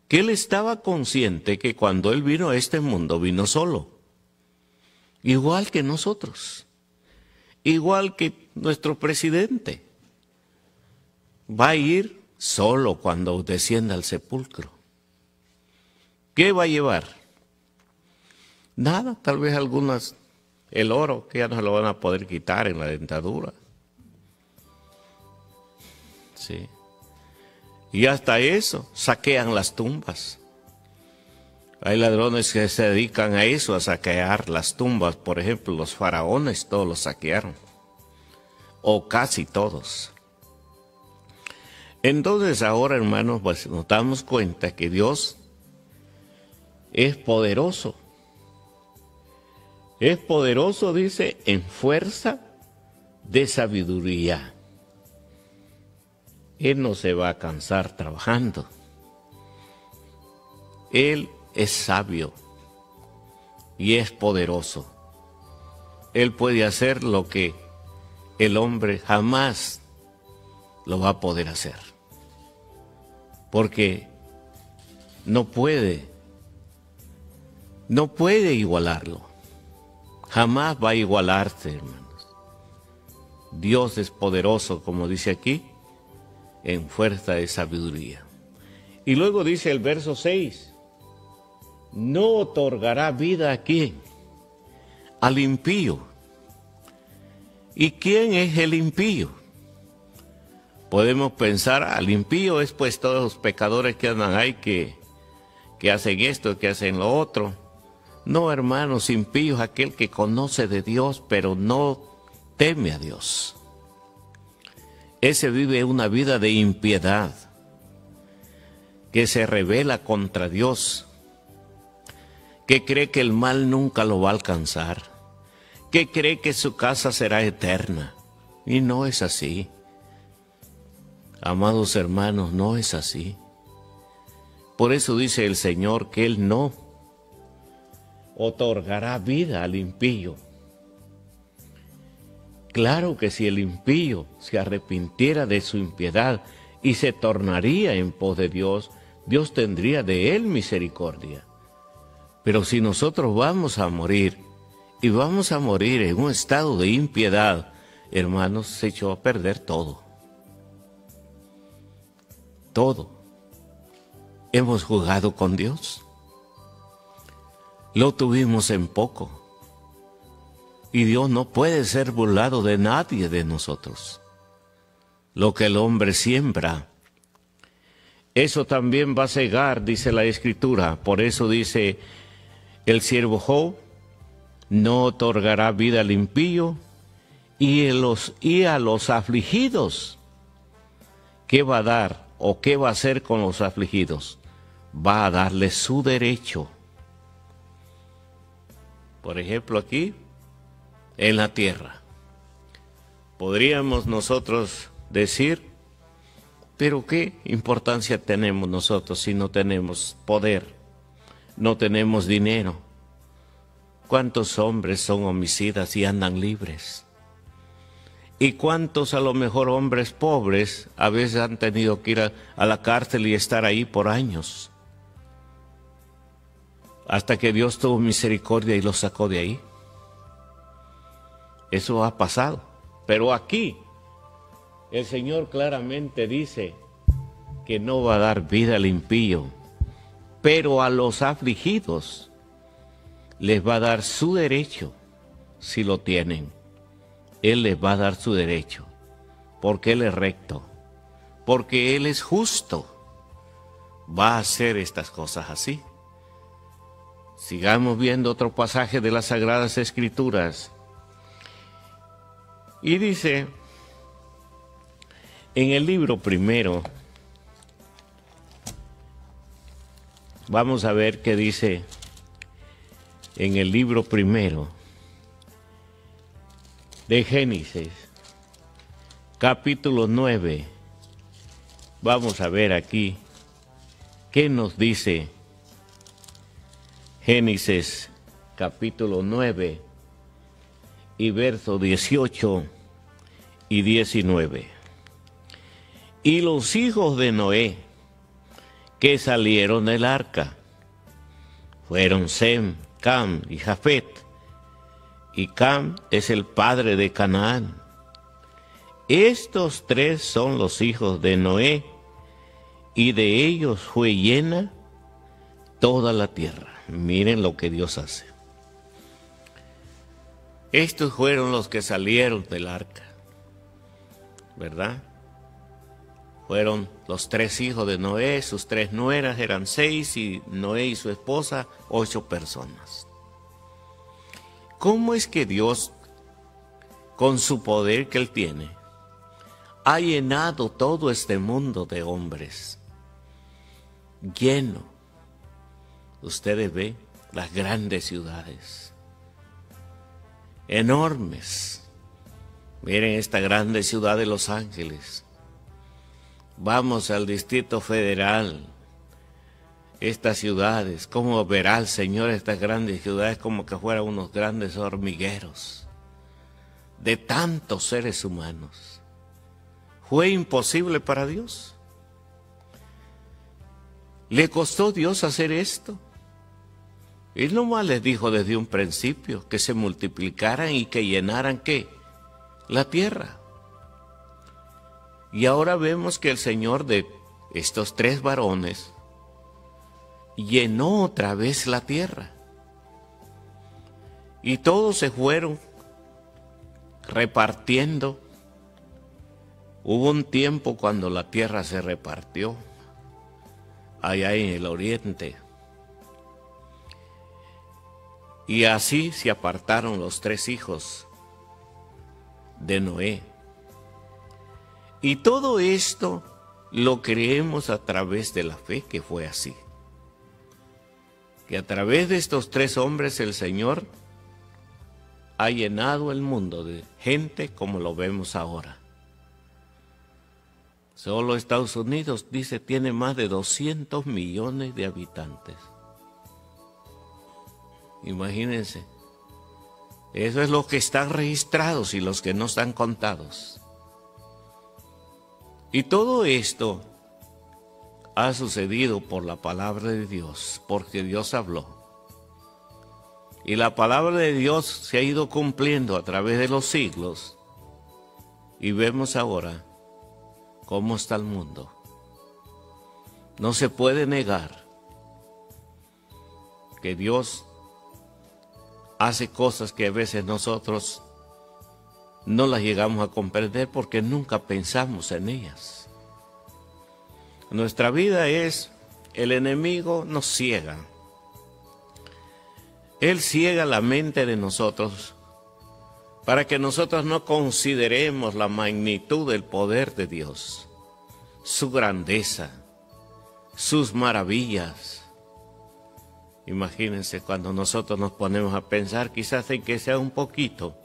[SPEAKER 1] que él estaba consciente que cuando él vino a este mundo, vino solo, igual que nosotros, igual que nuestro presidente. Va a ir solo cuando descienda al sepulcro. ¿Qué va a llevar? Nada, tal vez el oro, que ya no se lo van a poder quitar en la dentadura. Sí. Y hasta eso, saquean las tumbas. Hay ladrones que se dedican a eso, a saquear las tumbas. Por ejemplo, los faraones todos los saquearon, o casi todos. Entonces ahora, hermanos, pues nos damos cuenta que Dios es poderoso. Es poderoso, dice, en fuerza de sabiduría. Él no se va a cansar trabajando. Él es sabio y es poderoso. Él puede hacer lo que el hombre jamás lo va a poder hacer. Porque no puede igualarlo. Jamás va a igualarse, hermanos. Dios es poderoso, como dice aquí, en fuerza de sabiduría. Y luego dice el verso 6, no otorgará vida a quién, al impío. ¿Y quién es el impío? Podemos pensar, al impío es pues todos los pecadores que andan ahí, que hacen esto, que hacen lo otro. No, hermanos, impío es aquel que conoce de Dios, pero no teme a Dios. Ese vive una vida de impiedad, que se rebela contra Dios, que cree que el mal nunca lo va a alcanzar, que cree que su casa será eterna. Y no es así. Amados hermanos, no es así. Por eso dice el Señor que Él no otorgará vida al impío. Claro que si el impío se arrepintiera de su impiedad y se tornaría en pos de Dios, Dios tendría de él misericordia. Pero si nosotros vamos a morir, y vamos a morir en un estado de impiedad, hermanos, se echó a perder todo. Todo. Hemos jugado con Dios. Lo tuvimos en poco. Y Dios no puede ser burlado de nadie de nosotros. Lo que el hombre siembra, eso también va a cegar, dice la Escritura. Por eso dice el siervo Job, no otorgará vida al impío y a los afligidos. ¿Qué va a dar o qué va a hacer con los afligidos? Va a darles su derecho. Por ejemplo, aquí, en la tierra, podríamos nosotros decir, pero ¿qué importancia tenemos nosotros si no tenemos poder, no tenemos dinero? ¿Cuántos hombres son homicidas y andan libres? ¿Y cuántos a lo mejor hombres pobres a veces han tenido que ir a la cárcel y estar ahí por años? Hasta que Dios tuvo misericordia y los sacó de ahí. Eso ha pasado. Pero aquí el Señor claramente dice que no va a dar vida al impío, pero a los afligidos les va a dar su derecho si lo tienen. Él les va a dar su derecho, porque Él es recto, porque Él es justo. Va a hacer estas cosas así. Sigamos viendo otro pasaje de las Sagradas Escrituras. Y dice, en el libro primero, vamos a ver qué dice en el libro primero de Génesis, capítulo 9. Vamos a ver aquí qué nos dice Génesis, capítulo 9. Y verso 18 y 19. Y los hijos de Noé que salieron del arca fueron Sem, Cam y Jafet. Y Cam es el padre de Canaán. Estos tres son los hijos de Noé, y de ellos fue llena toda la tierra. Miren lo que Dios hace. Estos fueron los que salieron del arca, ¿verdad? Fueron los 3 hijos de Noé, sus 3 nueras, eran 6, y Noé y su esposa, 8 personas. ¿Cómo es que Dios, con su poder que Él tiene, ha llenado todo este mundo de hombres? Lleno. Ustedes ven las grandes ciudades, enormes. Miren esta grande ciudad de Los Ángeles. Vamos al Distrito Federal, estas ciudades, cómo verá el Señor estas grandes ciudades como que fueran unos grandes hormigueros de tantos seres humanos. ¿Fue imposible para Dios? ¿Le costó a Dios hacer esto? Él nomás les dijo desde un principio que se multiplicaran y que llenaran, ¿qué? La tierra. Y ahora vemos que el Señor de estos 3 varones llenó otra vez la tierra. Y todos se fueron repartiendo. Hubo un tiempo cuando la tierra se repartió allá en el oriente. Y así se apartaron los 3 hijos de Noé. Y todo esto lo creemos a través de la fe, que fue así. Que a través de estos 3 hombres el Señor ha llenado el mundo de gente como lo vemos ahora. Solo Estados Unidos, dice, tiene más de 200 millones de habitantes. Imagínense. Eso es los que están registrados y los que no están contados. Y todo esto ha sucedido por la palabra de Dios, porque Dios habló. Y la palabra de Dios se ha ido cumpliendo a través de los siglos. Y vemos ahora cómo está el mundo. No se puede negar que Dios hace cosas que a veces nosotros no las llegamos a comprender porque nunca pensamos en ellas. Nuestra vida es, el enemigo nos ciega. Él ciega la mente de nosotros para que nosotros no consideremos la magnitud del poder de Dios, su grandeza, sus maravillas. Imagínense cuando nosotros nos ponemos a pensar, quizás en que sea un poquito,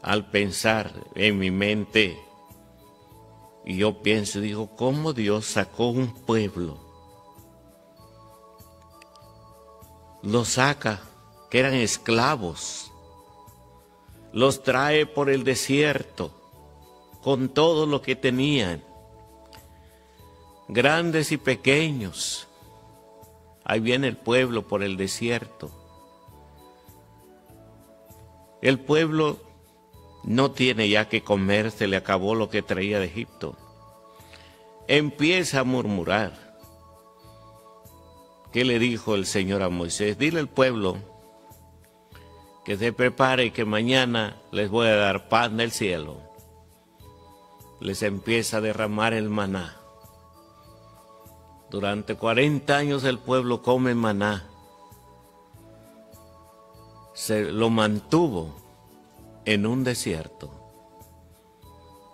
[SPEAKER 1] al pensar en mi mente, y yo pienso y digo, ¿cómo Dios sacó un pueblo? Los saca, que eran esclavos, los trae por el desierto, con todo lo que tenían, grandes y pequeños. Ahí viene el pueblo por el desierto. El pueblo no tiene ya que comer, se le acabó lo que traía de Egipto. Empieza a murmurar. ¿Qué le dijo el Señor a Moisés? Dile al pueblo que se prepare y que mañana les voy a dar pan del cielo. Les empieza a derramar el maná. Durante 40 años el pueblo come maná. Se lo mantuvo en un desierto.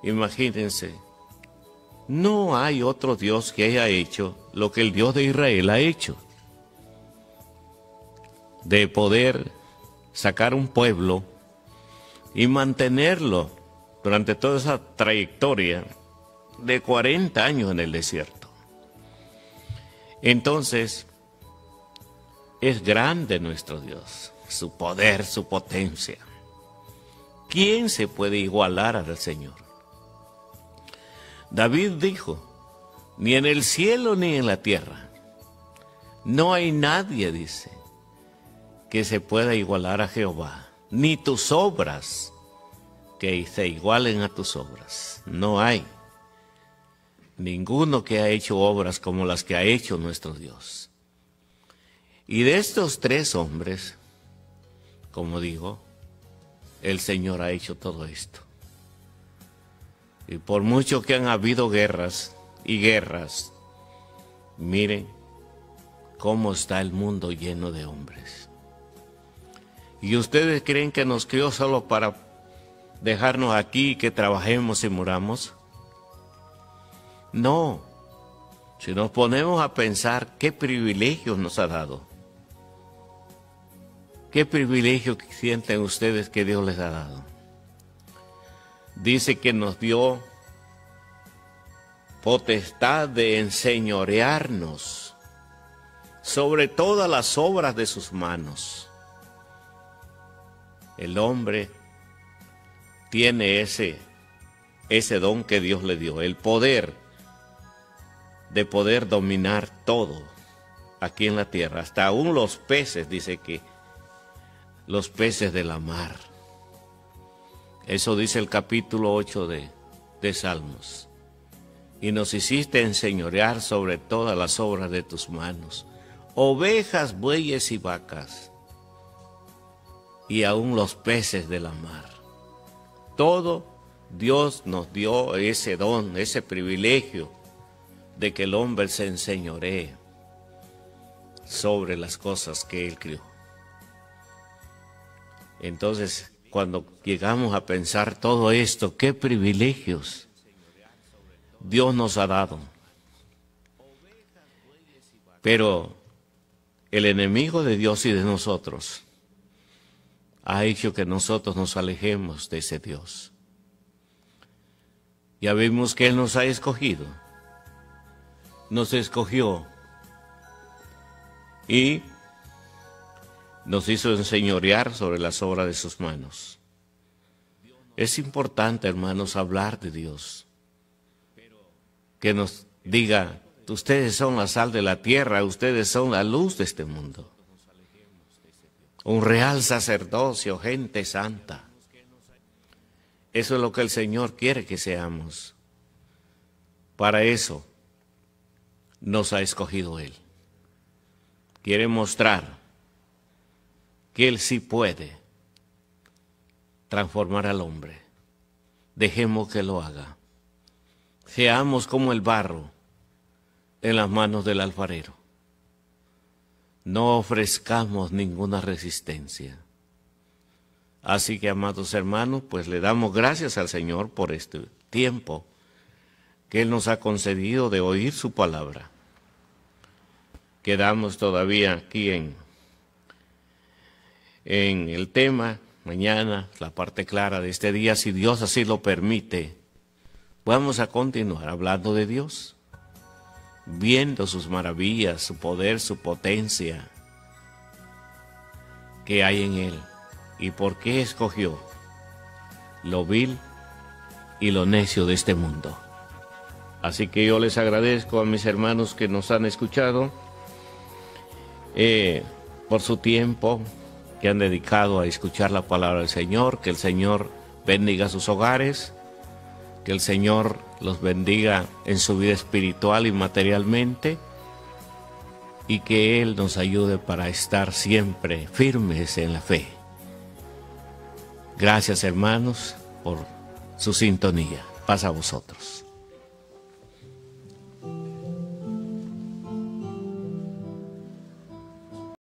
[SPEAKER 1] Imagínense, no hay otro Dios que haya hecho lo que el Dios de Israel ha hecho. De poder sacar un pueblo y mantenerlo durante toda esa trayectoria de 40 años en el desierto. Entonces, es grande nuestro Dios, su poder, su potencia. ¿Quién se puede igualar al Señor? David dijo, ni en el cielo ni en la tierra, no hay nadie, dice, que se pueda igualar a Jehová, ni tus obras que se igualen a tus obras. No hay ninguno que ha hecho obras como las que ha hecho nuestro Dios. Y de estos 3 hombres, como digo, el Señor ha hecho todo esto. Y por mucho que han habido guerras y guerras, miren cómo está el mundo lleno de hombres. ¿Y ustedes creen que nos crió solo para dejarnos aquí y que trabajemos y muramos? No. Si nos ponemos a pensar qué privilegios nos ha dado, qué privilegio sienten ustedes que Dios les ha dado. Dice que nos dio potestad de enseñorearnos sobre todas las obras de sus manos. El hombre tiene ese don que Dios le dio, el poder de poder dominar todo aquí en la tierra, hasta aún los peces, dice que los peces de la mar. Eso dice el capítulo 8 de Salmos. Y nos hiciste enseñorear sobre todas las obras de tus manos, ovejas, bueyes y vacas, y aún los peces de la mar. Todo Dios nos dio ese don, ese privilegio de que el hombre se enseñoree sobre las cosas que Él crió. Entonces, cuando llegamos a pensar todo esto, qué privilegios Dios nos ha dado. Pero el enemigo de Dios y de nosotros ha hecho que nosotros nos alejemos de ese Dios. Ya vimos que Él nos ha escogido, nos escogió y nos hizo enseñorear sobre las obras de sus manos. Es importante, hermanos, hablar de Dios. Que nos diga, ustedes son la sal de la tierra, ustedes son la luz de este mundo. Un real sacerdocio, gente santa. Eso es lo que el Señor quiere que seamos. Para eso nos ha escogido Él. Quiere mostrar que Él sí puede transformar al hombre. Dejemos que lo haga. Seamos como el barro en las manos del alfarero. No ofrezcamos ninguna resistencia. Así que, amados hermanos, pues le damos gracias al Señor por este tiempo que Él nos ha concedido de oír su palabra. Quedamos todavía aquí en el tema. Mañana, la parte clara de este día, si Dios así lo permite, vamos a continuar hablando de Dios, viendo sus maravillas, su poder, su potencia que hay en Él y por qué escogió lo vil y lo necio de este mundo. Así que yo les agradezco a mis hermanos que nos han escuchado por su tiempo que han dedicado a escuchar la palabra del Señor. Que el Señor bendiga sus hogares, que el Señor los bendiga en su vida espiritual y materialmente, y que Él nos ayude para estar siempre firmes en la fe. Gracias, hermanos, por su sintonía. Paz a vosotros.